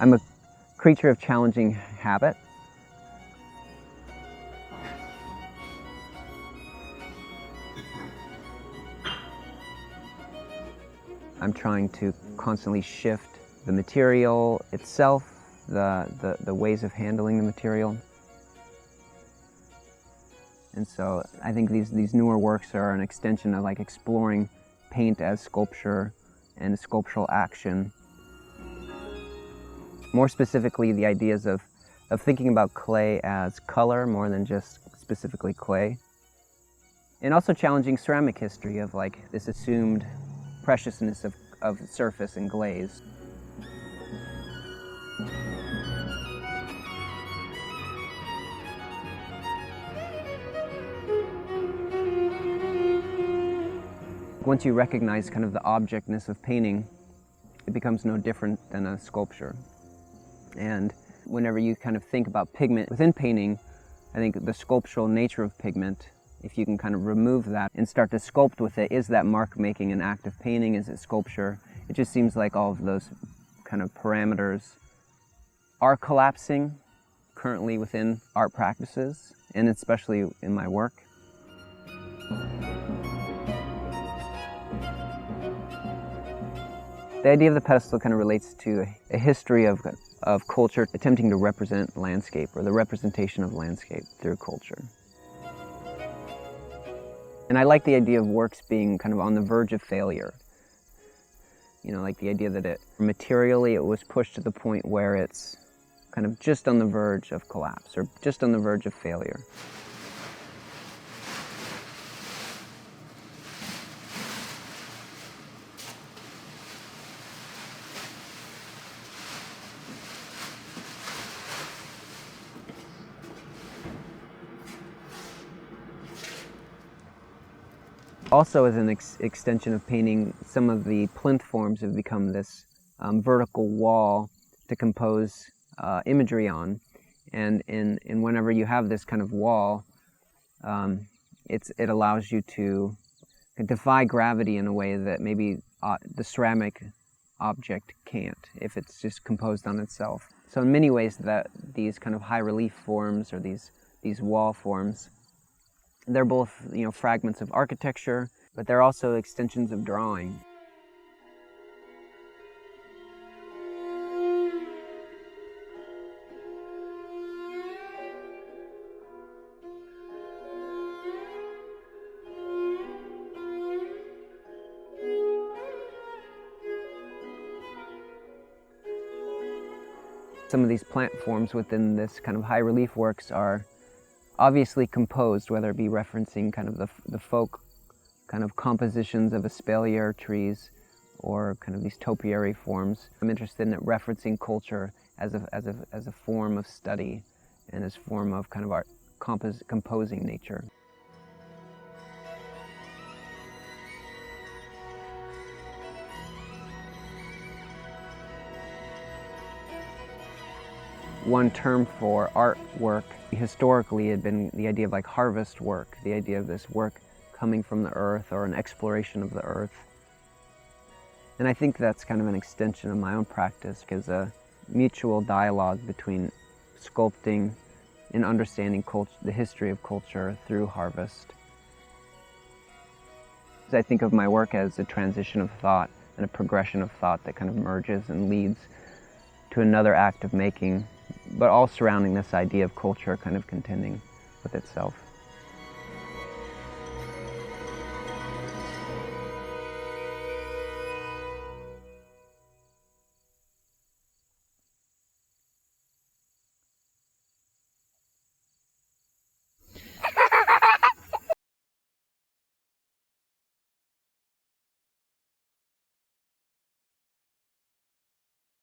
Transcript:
I'm a creature of challenging habit. I'm trying to constantly shift the material itself, the ways of handling the material. And so I think these newer works are an extension of like exploring paint as sculpture and sculptural action. More specifically, the ideas of thinking about clay as color more than just specifically clay. And also challenging ceramic history of like this assumed preciousness of surface and glaze. Once you recognize kind of the objectness of painting, it becomes no different than a sculpture. And whenever you kind of think about pigment within painting, I think the sculptural nature of pigment, if you can kind of remove that and start to sculpt with it, is that mark making an act of painting? Is it sculpture? It just seems like all of those kind of parameters are collapsing currently within art practices, and especially in my work. The idea of the pedestal kind of relates to a history of culture attempting to represent landscape, or the representation of landscape through culture. And I like the idea of works being kind of on the verge of failure. You know, like the idea that materially it was pushed to the point where it's kind of just on the verge of collapse, or just on the verge of failure. Also, as an extension of painting, some of the plinth forms have become this vertical wall to compose imagery on. And whenever you have this kind of wall, it allows you to defy gravity in a way that maybe the ceramic object can't, if it's just composed on itself. So in many ways, that these kind of high relief forms, or these wall forms, they're both, you know, fragments of architecture, but they're also extensions of drawing. Some of these plant forms within this kind of high relief works are obviously composed, whether it be referencing kind of the folk kind of compositions of espalier trees, or kind of these topiary forms. I'm interested in referencing culture as a form of study, and as a form of kind of art composing nature. One term for artwork historically had been the idea of like harvest work, the idea of this work coming from the earth, or an exploration of the earth. And I think that's kind of an extension of my own practice, because a mutual dialogue between sculpting and understanding the history of culture through harvest. I think of my work as a transition of thought and a progression of thought that kind of merges and leads to another act of making, but all surrounding this idea of culture kind of contending with itself.